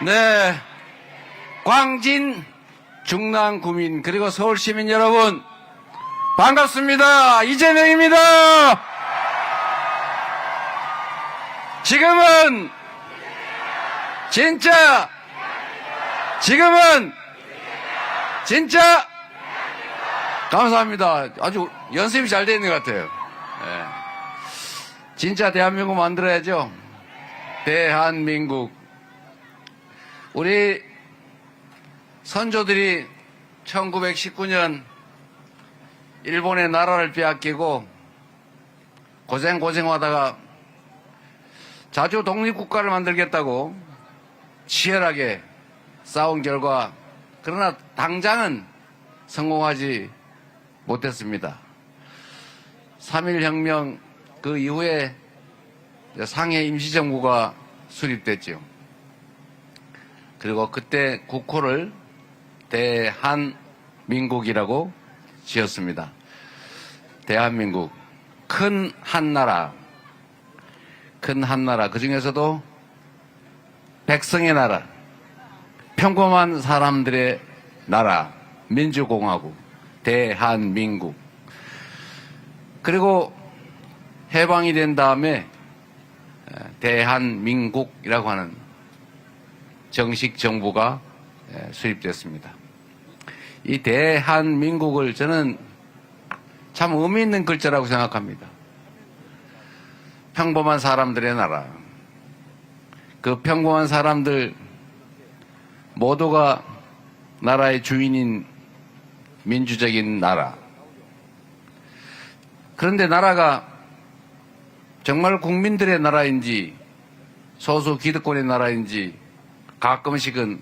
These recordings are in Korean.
네, 광진 중랑구민 그리고 서울시민 여러분 반갑습니다. 이재명입니다. 지금은 진짜 감사합니다. 아주 연습이 잘 되어 있는 것 같아요. 네. 진짜 대한민국 만들어야죠. 대한민국. 우리 선조들이 1919년 일본의 나라를 빼앗기고 고생하다가 자주 독립국가를 만들겠다고 치열하게 싸운 결과 그러나 당장은 성공하지 못했습니다. 3.1혁명 그 이후에 상해 임시정부가 수립됐죠. 그리고 그때 국호를 대한민국이라고 지었습니다. 대한민국, 큰 한나라, 그 중에서도 백성의 나라, 평범한 사람들의 나라, 민주공화국, 대한민국. 그리고 해방이 된 다음에 대한민국이라고 하는 정식 정부가 수립됐습니다. 이 대한민국을 저는 참 의미 있는 글자라고 생각합니다. 평범한 사람들의 나라. 그 평범한 사람들 모두가 나라의 주인인 민주적인 나라. 그런데 나라가 정말 국민들의 나라인지 소수 기득권의 나라인지 가끔씩은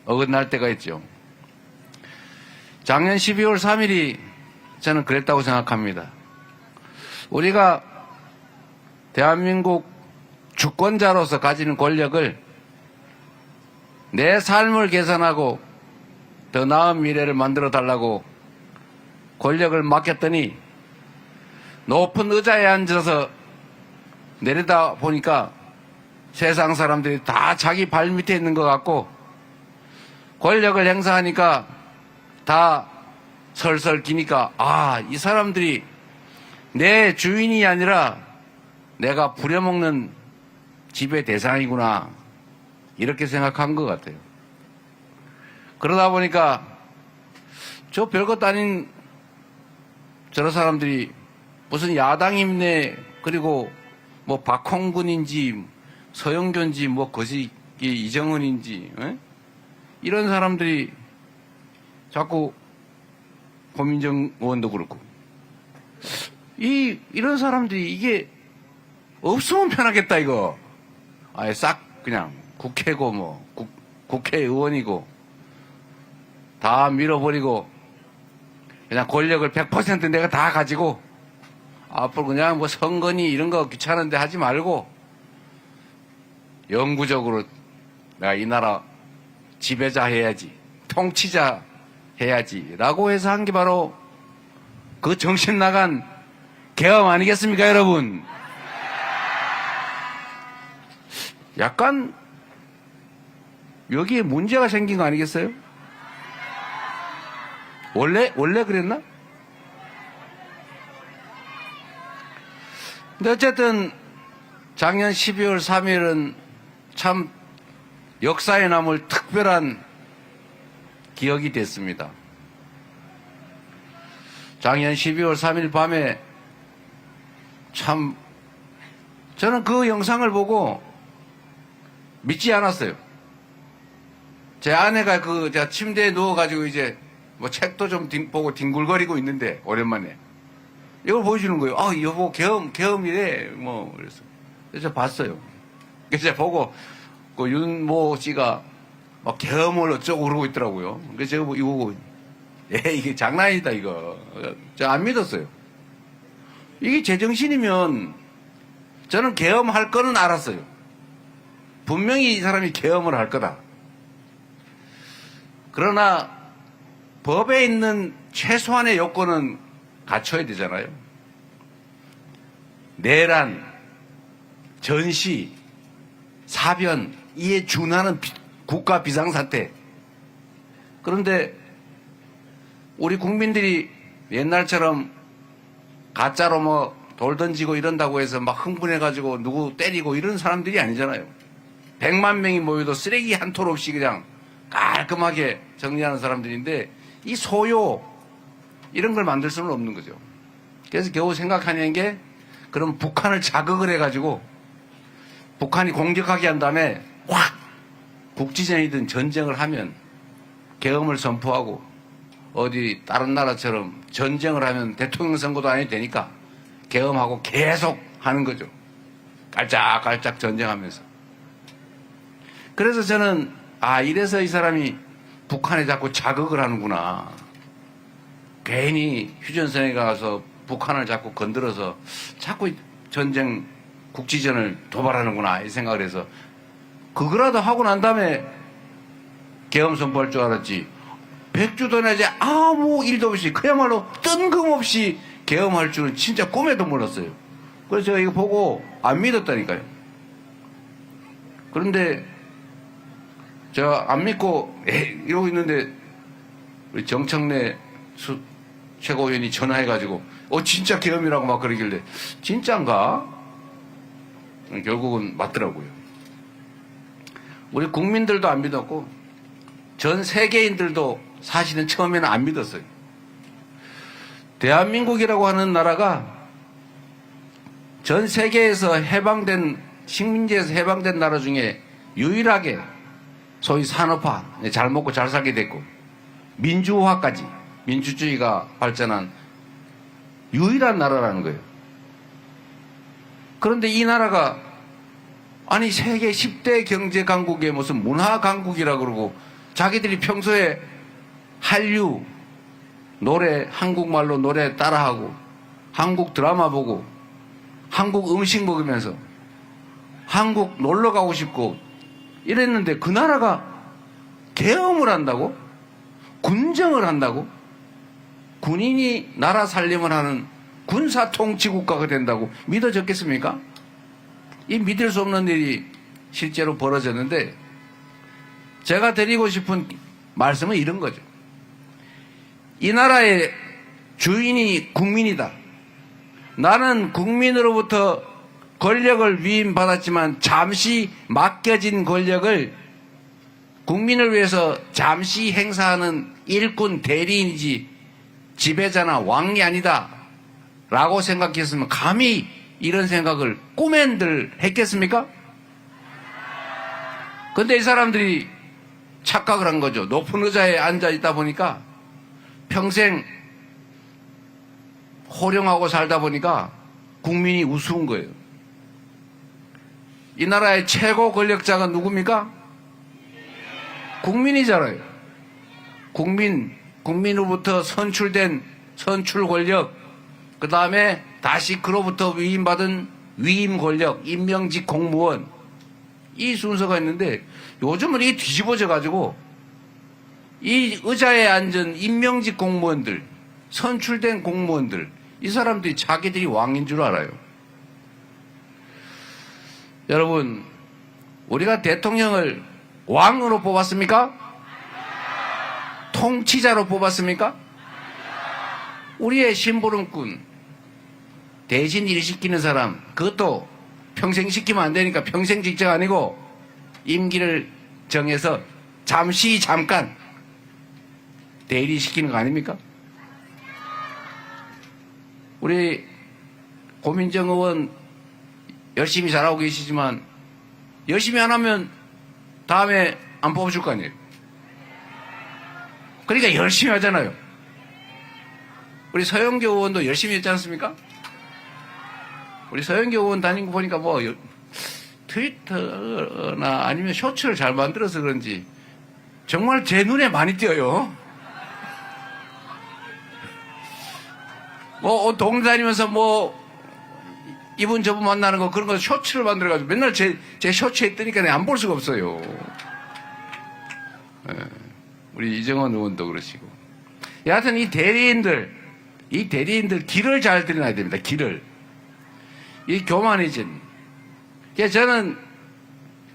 어긋날 때가 있죠. 작년 12월 3일이 저는 그랬다고 생각합니다. 우리가 대한민국 주권자로서 가지는 권력을 내 삶을 개선하고 더 나은 미래를 만들어 달라고 권력을 맡겼더니 높은 의자에 앉아서 내려다 보니까 세상 사람들이 다 자기 발 밑에 있는 것 같고 권력을 행사하니까 다 설설 기니까 이 사람들이 내 주인이 아니라 내가 부려먹는 지배 대상이구나 이렇게 생각한 것 같아요. 그러다 보니까 저 별것도 아닌 저런 사람들이 무슨 야당이네 그리고 뭐 박홍근인지 서영교인지 뭐 거시 이정은인지 이런 사람들이 자꾸 고민정 의원도 그렇고 이런 사람들이 이게 없으면 편하겠다 이거. 아예 싹 그냥 국회고 뭐 국회의원이고 다 밀어버리고 그냥 권력을 100% 내가 다 가지고 앞으로 그냥 뭐 선거니 이런 거 귀찮은데 하지 말고 영구적으로 내가 이 나라 지배자 해야지, 통치자 해야지 라고 해서 한 게 바로 그 정신 나간 계엄 아니겠습니까 여러분? 약간 여기에 문제가 생긴 거 아니겠어요? 원래 그랬나? 근데 어쨌든 작년 12월 3일은 참 역사에 남을 특별한 기억이 됐습니다. 작년 12월 3일 밤에 참 저는 그 영상을 보고 믿지 않았어요. 제 아내가 제가 침대에 누워가지고 이제 뭐 책도 좀 보고 뒹굴거리고 있는데 오랜만에 이걸 보여주는 거예요. 여보 계엄이래 뭐 그래서 봤어요. 그래서 제가 보고 그 윤모 씨가 막 계엄을 어쩌고 그러고 있더라고요. 그래서 제가 이거 보고 이게 장난이다 이거. 제가 안 믿었어요. 이게 제정신이면 저는 계엄할 거는 알았어요. 분명히 이 사람이 계엄을 할 거다. 그러나 법에 있는 최소한의 요건은 갖춰야 되잖아요. 내란, 전시, 사변 이에 준하는 국가 비상사태. 그런데 우리 국민들이 옛날처럼 가짜로 뭐 돌 던지고 이런다고 해서 막 흥분해가지고 누구 때리고 이런 사람들이 아니잖아요. 100만 명이 모여도 쓰레기 한 톨 없이 그냥 깔끔하게 정리하는 사람들인데 이 소요 이런 걸 만들 수는 없는 거죠. 그래서 겨우 생각하는 게 그럼 북한을 자극을 해가지고 북한이 공격하게 한 다음에 확 국지전이든 전쟁을 하면 계엄을 선포하고 어디 다른 나라처럼 전쟁을 하면 대통령 선거도 안 해도 되니까 계엄하고 계속 하는 거죠. 깔짝깔짝 전쟁하면서. 그래서 저는 이래서 이 사람이 북한에 자꾸 자극을 하는구나. 괜히 휴전선에 가서 북한을 자꾸 건드려서 자꾸 전쟁 국지전을 도발하는구나 이 생각을 해서 그거라도 하고 난 다음에 계엄 선포할 줄 알았지. 100주도 내지 아무 일도 없이 그야말로 뜬금없이 계엄할 줄은 진짜 꿈에도 몰랐어요. 그래서 제가 이거 보고 안 믿었다니까요. 그런데 제가 안 믿고 이러고 있는데 우리 정청래 최고위원이 전화해가지고 진짜 계엄이라고 막 그러길래 진짠가? 결국은 맞더라고요. 우리 국민들도 안 믿었고 전 세계인들도 사실은 처음에는 안 믿었어요. 대한민국이라고 하는 나라가 전 세계에서 식민지에서 해방된 나라 중에 유일하게 소위 산업화, 잘 먹고 잘 살게 됐고 민주화까지 민주주의가 발전한 유일한 나라라는 거예요. 그런데 이 나라가 아니 세계 10대 경제 강국의 무슨 문화 강국이라 그러고 자기들이 평소에 한류 노래 한국말로 노래 따라하고 한국 드라마 보고 한국 음식 먹으면서 한국 놀러 가고 싶고 이랬는데 그 나라가 계엄을 한다고? 군정을 한다고? 군인이 나라 살림을 하는 군사통치국가가 된다고 믿어졌겠습니까? 이 믿을 수 없는 일이 실제로 벌어졌는데 제가 드리고 싶은 말씀은 이런 거죠. 이 나라의 주인이 국민이다. 나는 국민으로부터 권력을 위임받았지만 잠시 맡겨진 권력을 국민을 위해서 잠시 행사하는 일꾼 대리인이지 지배자나 왕이 아니다 라고 생각했으면 감히 이런 생각을 꿈엔들 했겠습니까? 근데 이 사람들이 착각을 한 거죠. 높은 의자에 앉아 있다 보니까 평생 호령하고 살다 보니까 국민이 우스운 거예요. 이 나라의 최고 권력자가 누굽니까? 국민이잖아요. 국민으로부터 선출된 선출 권력, 그 다음에 다시 그로부터 위임받은 위임 권력, 임명직 공무원, 이 순서가 있는데 요즘은 이게 뒤집어져 가지고 이 의자에 앉은 임명직 공무원들, 선출된 공무원들, 이 사람들이 자기들이 왕인 줄 알아요. 여러분, 우리가 대통령을 왕으로 뽑았습니까? 통치자로 뽑았습니까? 우리의 심부름꾼, 대신 일 시키는 사람, 그것도 평생 시키면 안 되니까 평생 직책 아니고 임기를 정해서 잠깐 대리시키는 거 아닙니까? 우리 고민정 의원 열심히 잘하고 계시지만 열심히 안 하면 다음에 안 뽑아줄 거 아니에요. 그러니까 열심히 하잖아요. 우리 서영교 의원도 열심히 했지 않습니까? 우리 서영교 의원 다닌 거 보니까 뭐 트위터나 아니면 쇼츠를 잘 만들어서 그런지 정말 제 눈에 많이 띄어요. 뭐 동네 다니면서 뭐 이분 저분 만나는 거 그런 거 쇼츠를 만들어가지고 맨날 제 쇼츠에 뜨니까 내가 안 볼 수가 없어요. 네. 우리 이정원 의원도 그러시고. 여하튼 이 대리인들 길을 잘 들여놔야 됩니다. 길을. 이 교만해진. 그래서 저는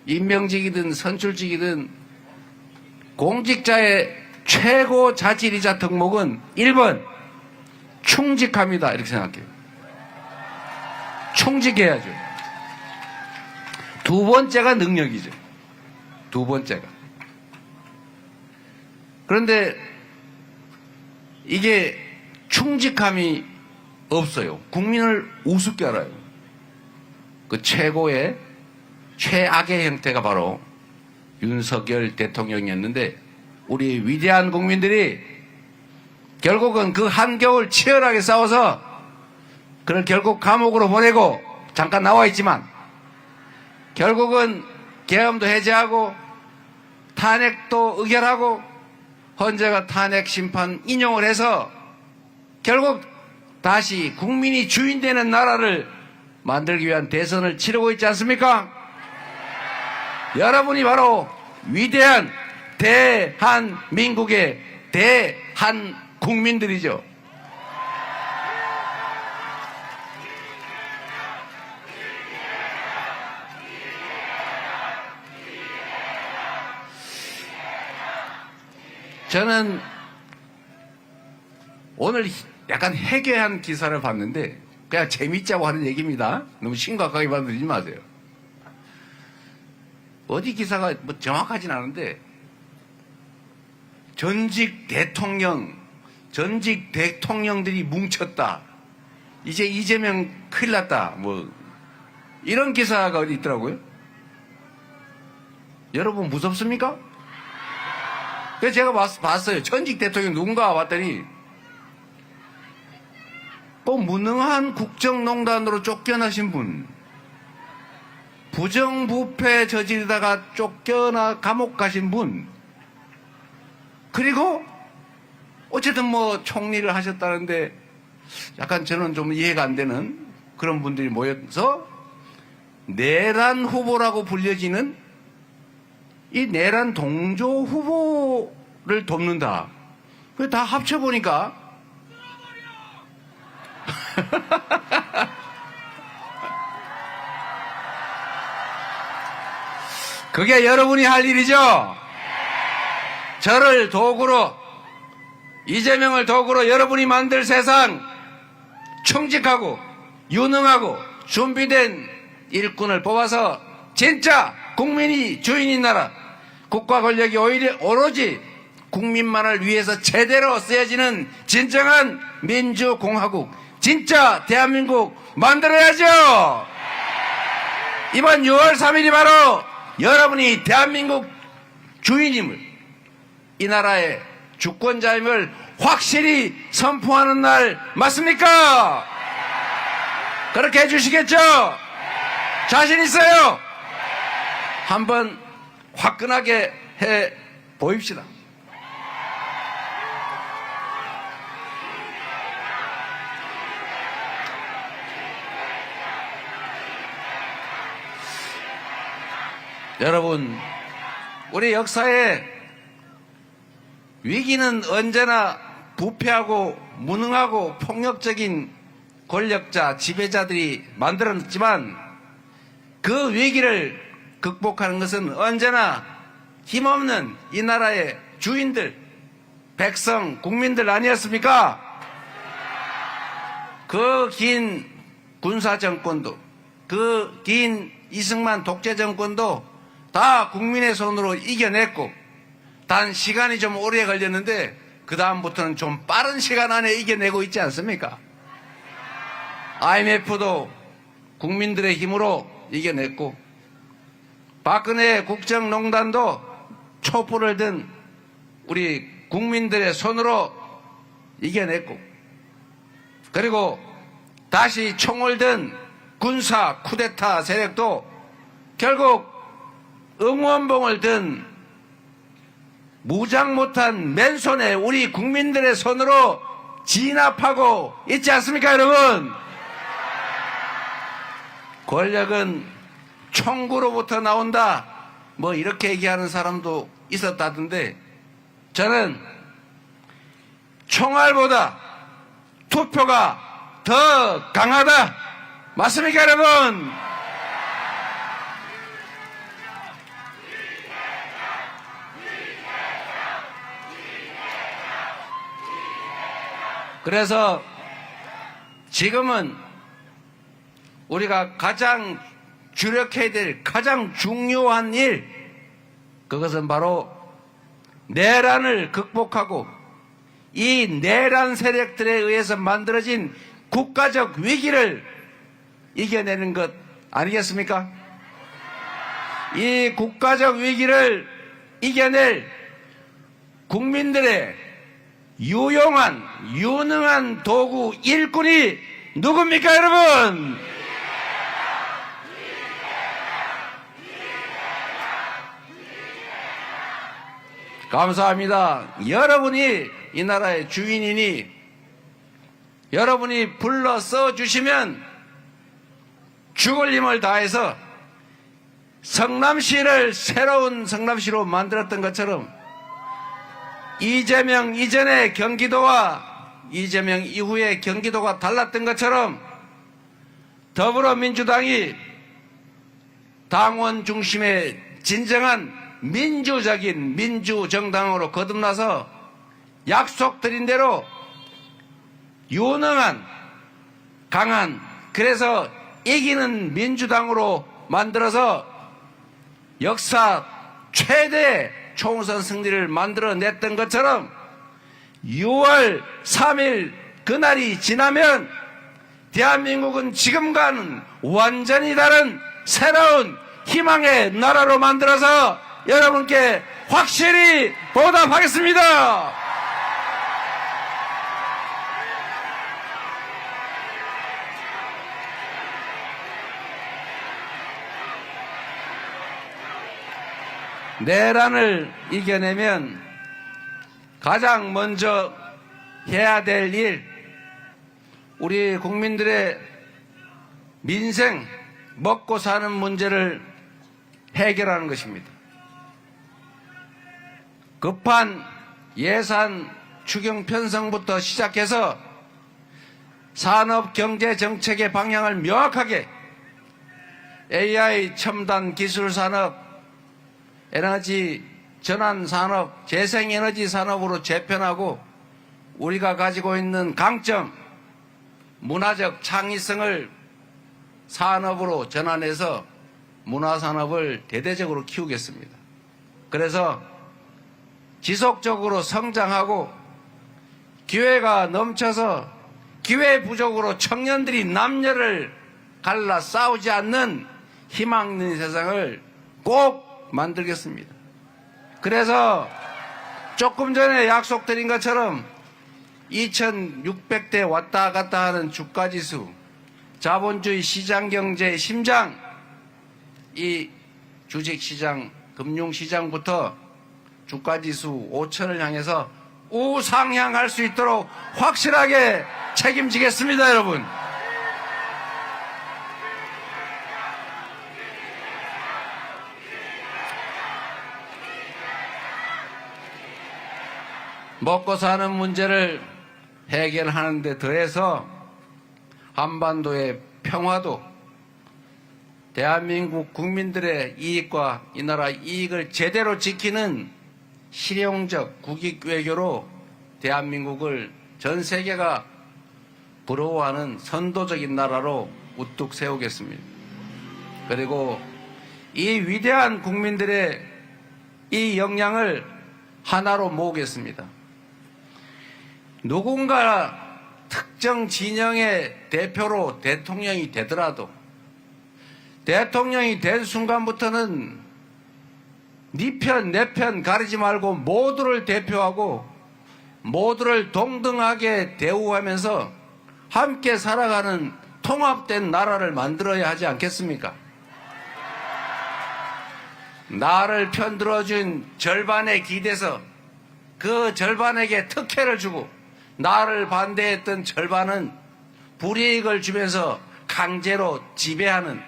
임명직이든 선출직이든 공직자의 최고 자질이자 덕목은 1번 충직합니다. 이렇게 생각해요. 충직해야죠. 두 번째가 능력이죠. 두 번째가. 그런데 이게 충직함이 없어요. 국민을 우습게 알아요. 그 최고의 최악의 형태가 바로 윤석열 대통령이었는데 우리 위대한 국민들이 결국은 그 한겨울 치열하게 싸워서 그를 결국 감옥으로 보내고 잠깐 나와 있지만 결국은 계엄도 해제하고 탄핵도 의결하고 헌재가 탄핵 심판 인용을 해서 결국 다시 국민이 주인 되는 나라를 만들기 위한 대선을 치르고 있지 않습니까? 여러분이 바로 위대한 대한민국의 대한국민들이죠. 저는 오늘 약간 해괴한 기사를 봤는데 그냥 재밌자고 하는 얘기입니다. 너무 심각하게 받아들이지 마세요. 어디 기사가 뭐 정확하진 않은데 전직 대통령들이 뭉쳤다. 이제 이재명 큰일 났다. 뭐 이런 기사가 어디 있더라고요. 여러분 무섭습니까? 그래서 제가 봤어요. 전직 대통령 누군가 봤더니 또 무능한 국정농단으로 쫓겨나신 분, 부정부패 저지르다가 쫓겨나 감옥 가신 분, 그리고 어쨌든 뭐 총리를 하셨다는데 약간 저는 좀 이해가 안 되는 그런 분들이 모여서 내란 후보라고 불려지는 이 내란 동조 후보를 돕는다. 그래 다 합쳐보니까 그게 여러분이 할 일이죠. 저를 도구로, 이재명을 도구로 여러분이 만들 세상, 충직하고 유능하고 준비된 일꾼을 뽑아서 진짜 국민이 주인인 나라, 국가 권력이 오로지 국민만을 위해서 제대로 쓰여지는 진정한 민주공화국, 진짜 대한민국 만들어야죠. 이번 6월 3일이 바로 여러분이 대한민국 주인임을, 이 나라의 주권자임을 확실히 선포하는 날 맞습니까? 그렇게 해주시겠죠? 자신 있어요? 한번 화끈하게 해 보입시다. 여러분, 우리 역사에 위기는 언제나 부패하고 무능하고 폭력적인 권력자, 지배자들이 만들었지만 그 위기를 극복하는 것은 언제나 힘없는 이 나라의 주인들, 백성, 국민들 아니었습니까? 그 긴 군사정권도, 그 긴 이승만 독재정권도 다 국민의 손으로 이겨냈고, 단 시간이 좀 오래 걸렸는데 그 다음부터는 좀 빠른 시간 안에 이겨내고 있지 않습니까? IMF도 국민들의 힘으로 이겨냈고, 박근혜 국정농단도 촛불을 든 우리 국민들의 손으로 이겨냈고, 그리고 다시 총을 든 군사 쿠데타 세력도 결국 응원봉을 든 무장 못한 맨손에 우리 국민들의 손으로 진압하고 있지 않습니까, 여러분? 권력은 총구로부터 나온다, 뭐 이렇게 얘기하는 사람도 있었다던데, 저는 총알보다 투표가 더 강하다. 맞습니까, 여러분? 그래서 지금은 우리가 가장 주력해야 될 가장 중요한 일, 그것은 바로 내란을 극복하고 이 내란 세력들에 의해서 만들어진 국가적 위기를 이겨내는 것 아니겠습니까? 이 국가적 위기를 이겨낼 국민들의 유용한, 유능한 도구 일꾼이 누굽니까, 여러분? 감사합니다. 여러분이 이 나라의 주인이니 여러분이 불러 써주시면 죽을 힘을 다해서 성남시를 새로운 성남시로 만들었던 것처럼 이재명 이전의 경기도와 이재명 이후의 경기도가 달랐던 것처럼 더불어민주당이 당원 중심의 진정한 민주적인 민주정당으로 거듭나서 약속드린 대로 유능한, 강한, 그래서 이기는 민주당으로 만들어서 역사 최대 총선 승리를 만들어냈던 것처럼 6월 3일 그날이 지나면 대한민국은 지금과는 완전히 다른 새로운 희망의 나라로 만들어서 여러분께 확실히 보답하겠습니다. 내란을 이겨내면 가장 먼저 해야 될 일, 우리 국민들의 민생, 먹고 사는 문제를 해결하는 것입니다. 급한 예산 추경 편성부터 시작해서 산업 경제 정책의 방향을 명확하게 AI 첨단 기술 산업, 에너지 전환 산업, 재생에너지 산업으로 재편하고 우리가 가지고 있는 강점, 문화적 창의성을 산업으로 전환해서 문화산업을 대대적으로 키우겠습니다. 그래서 지속적으로 성장하고 기회가 넘쳐서 기회 부족으로 청년들이 남녀를 갈라 싸우지 않는 희망 있는 세상을 꼭 만들겠습니다. 그래서 조금 전에 약속드린 것처럼 2600대 왔다 갔다 하는 주가지수, 자본주의 시장경제의 심장, 이 주식시장, 금융시장부터 주가지수 5000을 향해서 우상향할 수 있도록 확실하게 책임지겠습니다, 여러분. 먹고 사는 문제를 해결하는 데 더해서 한반도의 평화도 대한민국 국민들의 이익과 이 나라 이익을 제대로 지키는 실용적 국익 외교로 대한민국을 전 세계가 부러워하는 선도적인 나라로 우뚝 세우겠습니다. 그리고 이 위대한 국민들의 이 역량을 하나로 모으겠습니다. 누군가 특정 진영의 대표로 대통령이 되더라도 대통령이 된 순간부터는 네 편, 내 편 가리지 말고 모두를 대표하고 모두를 동등하게 대우하면서 함께 살아가는 통합된 나라를 만들어야 하지 않겠습니까? 나를 편들어준 절반에 기대서 그 절반에게 특혜를 주고 나를 반대했던 절반은 불이익을 주면서 강제로 지배하는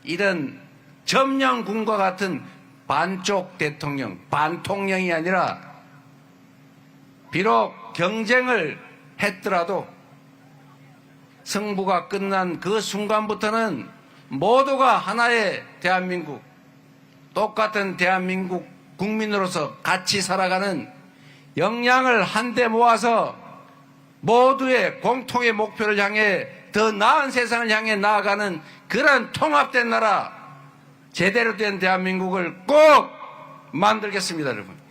이런 점령군과 같은 반쪽 대통령, 반통령이 아니라 비록 경쟁을 했더라도 승부가 끝난 그 순간부터는 모두가 하나의 대한민국, 똑같은 대한민국 국민으로서 같이 살아가는 역량을 한데 모아서 모두의 공통의 목표를 향해 더 나은 세상을 향해 나아가는 그런 통합된 나라, 제대로 된 대한민국을 꼭 만들겠습니다, 여러분.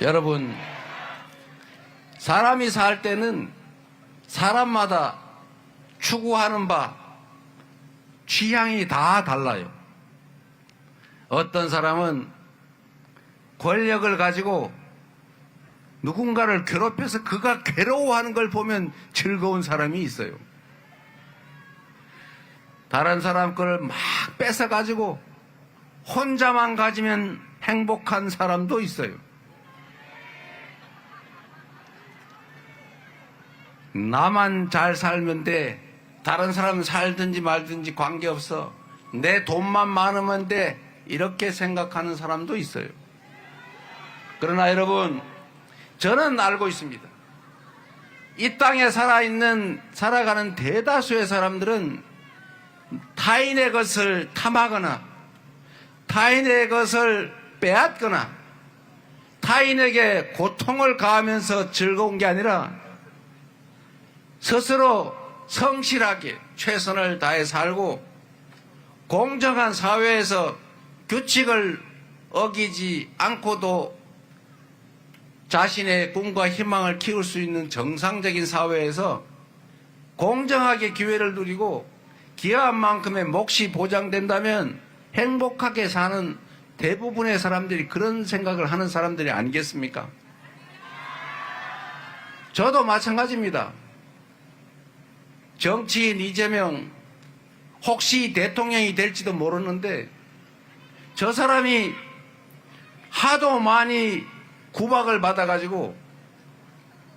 여러분, 사람이 살 때는 사람마다 추구하는 바, 취향이 다 달라요. 어떤 사람은 권력을 가지고 누군가를 괴롭혀서 그가 괴로워하는 걸 보면 즐거운 사람이 있어요. 다른 사람 거를 막 뺏어가지고 혼자만 가지면 행복한 사람도 있어요. 나만 잘 살면 돼. 다른 사람은 살든지 말든지 관계없어. 내 돈만 많으면 돼. 이렇게 생각하는 사람도 있어요. 그러나 여러분, 저는 알고 있습니다. 이 땅에 살아가는 대다수의 사람들은 타인의 것을 탐하거나 타인의 것을 빼앗거나 타인에게 고통을 가하면서 즐거운 게 아니라 스스로 성실하게 최선을 다해 살고 공정한 사회에서 규칙을 어기지 않고도 자신의 꿈과 희망을 키울 수 있는 정상적인 사회에서 공정하게 기회를 누리고 기여한 만큼의 몫이 보장된다면 행복하게 사는 대부분의 사람들이 그런 생각을 하는 사람들이 아니겠습니까? 저도 마찬가지입니다. 정치인 이재명 혹시 대통령이 될지도 모르는데 저 사람이 하도 많이 구박을 받아가지고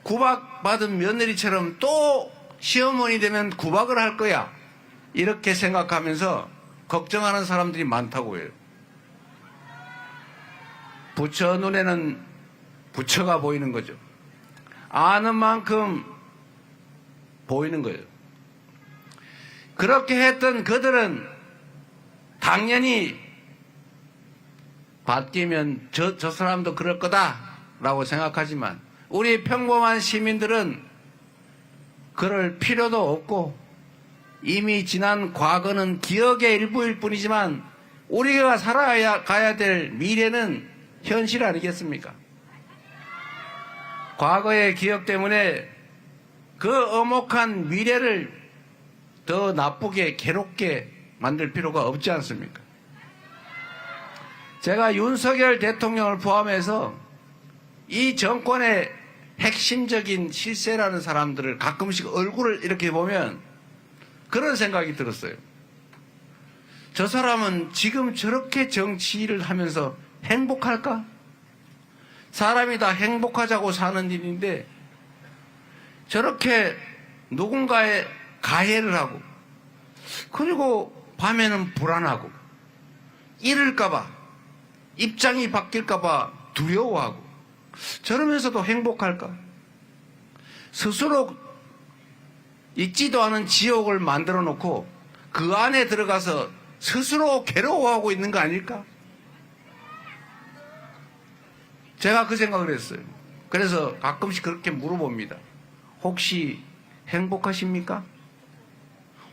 구박받은 며느리처럼 또 시어머니 되면 구박을 할 거야 이렇게 생각하면서 걱정하는 사람들이 많다고 해요. 부처 눈에는 부처가 보이는 거죠. 아는 만큼 보이는 거예요. 그렇게 했던 그들은 당연히 바뀌면 저 사람도 그럴 거다라고 생각하지만 우리 평범한 시민들은 그럴 필요도 없고 이미 지난 과거는 기억의 일부일 뿐이지만 우리가 살아가야 될 미래는 현실 아니겠습니까? 과거의 기억 때문에 그 엄혹한 미래를 더 나쁘게 괴롭게 만들 필요가 없지 않습니까? 제가 윤석열 대통령을 포함해서 이 정권의 핵심적인 실세라는 사람들을 가끔씩 얼굴을 이렇게 보면 그런 생각이 들었어요. 저 사람은 지금 저렇게 정치를 하면서 행복할까? 사람이 다 행복하자고 사는 일인데 저렇게 누군가의 가해를 하고 그리고 밤에는 불안하고 잃을까봐 입장이 바뀔까봐 두려워하고 저러면서도 행복할까? 스스로 있지도 않은 지옥을 만들어 놓고 그 안에 들어가서 스스로 괴로워하고 있는 거 아닐까? 제가 그 생각을 했어요. 그래서 가끔씩 그렇게 물어봅니다. 혹시 행복하십니까?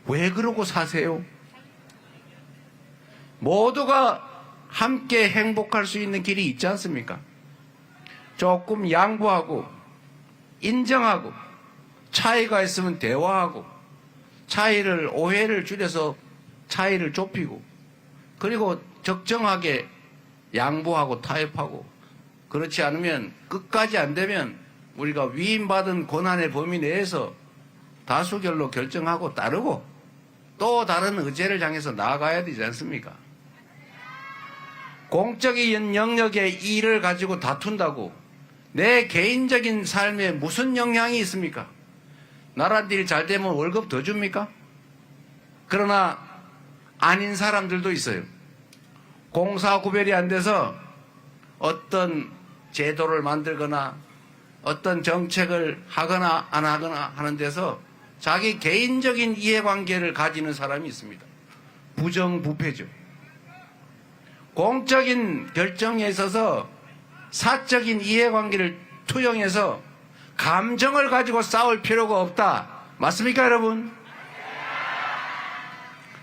왜 그러고 사세요? 모두가 함께 행복할 수 있는 길이 있지 않습니까? 조금 양보하고 인정하고 차이가 있으면 대화하고 오해를 줄여서 차이를 좁히고 그리고 적정하게 양보하고 타협하고 그렇지 않으면 끝까지 안 되면 우리가 위임받은 권한의 범위 내에서 다수결로 결정하고 따르고 또 다른 의제를 향해서 나아가야 되지 않습니까? 공적인 영역의 일을 가지고 다툰다고 내 개인적인 삶에 무슨 영향이 있습니까? 나라들이 잘 되면 월급 더 줍니까? 그러나 아닌 사람들도 있어요. 공사 구별이 안 돼서 어떤 제도를 만들거나 어떤 정책을 하거나 안 하거나 하는 데서 자기 개인적인 이해관계를 가지는 사람이 있습니다. 부정부패죠. 공적인 결정에 있어서 사적인 이해관계를 투영해서 감정을 가지고 싸울 필요가 없다. 맞습니까, 여러분?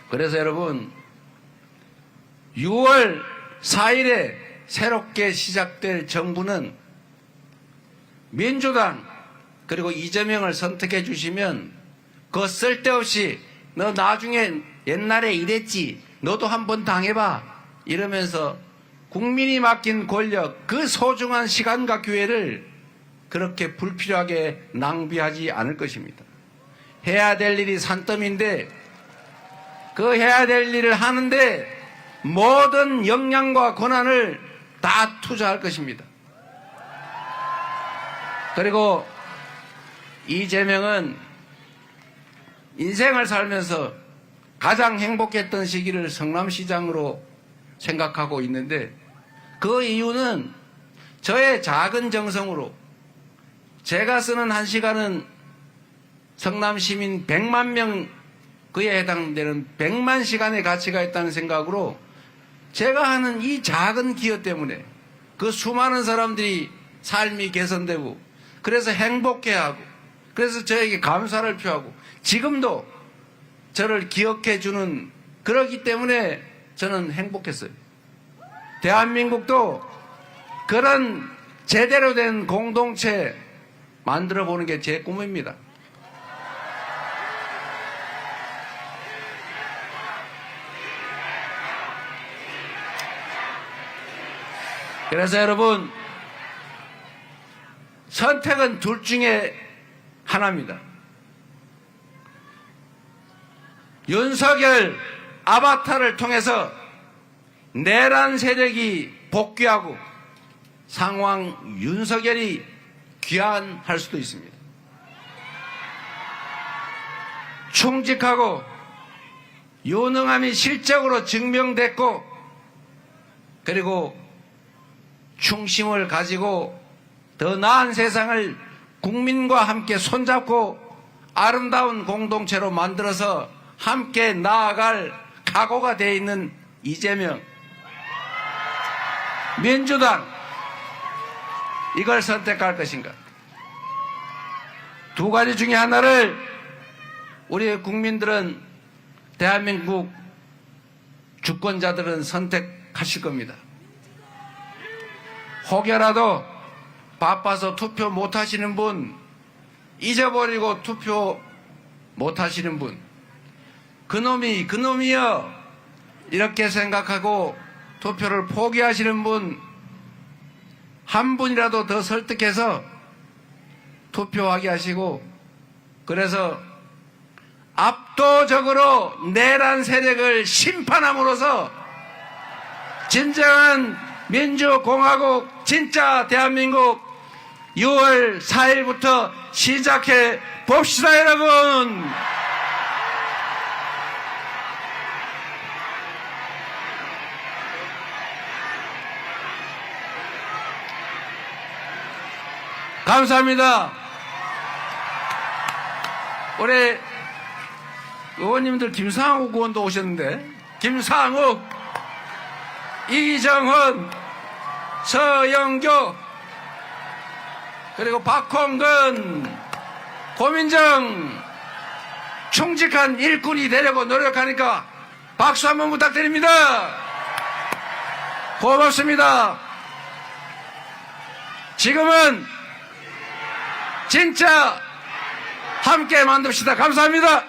그래서 여러분, 6월 4일에 새롭게 시작될 정부는 민주당 그리고 이재명을 선택해 주시면 그거 쓸데없이 너 나중에 옛날에 이랬지 너도 한번 당해봐 이러면서 국민이 맡긴 권력 그 소중한 시간과 기회를 그렇게 불필요하게 낭비하지 않을 것입니다. 해야 될 일이 산더미인데 그 해야 될 일을 하는데 모든 역량과 권한을 다 투자할 것입니다. 그리고 이재명은 인생을 살면서 가장 행복했던 시기를 성남시장으로 생각하고 있는데 그 이유는 저의 작은 정성으로 제가 쓰는 1시간은 성남시민 100만 명 그에 해당되는 100만 시간의 가치가 있다는 생각으로 제가 하는 이 작은 기여 때문에 그 수많은 사람들이 삶이 개선되고 그래서 행복해하고 그래서 저에게 감사를 표하고 지금도 저를 기억해 주는 그러기 때문에 저는 행복했어요. 대한민국도 그런 제대로 된 공동체 만들어 보는 게 제 꿈입니다. 그래서 여러분, 선택은 둘 중에 하나입니다. 윤석열 아바타를 통해서 내란 세력이 복귀하고 상황 윤석열이 귀환할 수도 있습니다. 충직하고 유능함이 실적으로 증명됐고 그리고 충심을 가지고 더 나은 세상을 국민과 함께 손잡고 아름다운 공동체로 만들어서 함께 나아갈 각오가 되어 있는 이재명, 민주당 이걸 선택할 것인가? 두 가지 중에 하나를 우리 국민들은 대한민국 주권자들은 선택하실 겁니다. 혹여라도 바빠서 투표 못하시는 분, 잊어버리고 투표 못하시는 분, 그놈이요 이렇게 생각하고 투표를 포기하시는 분, 한 분이라도 더 설득해서 투표하게 하시고 그래서 압도적으로 내란 세력을 심판함으로써 진정한 민주공화국 진짜 대한민국 6월 4일부터 시작해 봅시다 여러분. 감사합니다. 우리 의원님들 김상욱 의원도 오셨는데 김상욱, 이정헌, 서영교 그리고 박홍근, 고민정 충직한 일꾼이 되려고 노력하니까 박수 한번 부탁드립니다. 고맙습니다. 지금은 진짜 함께 만듭시다. 감사합니다.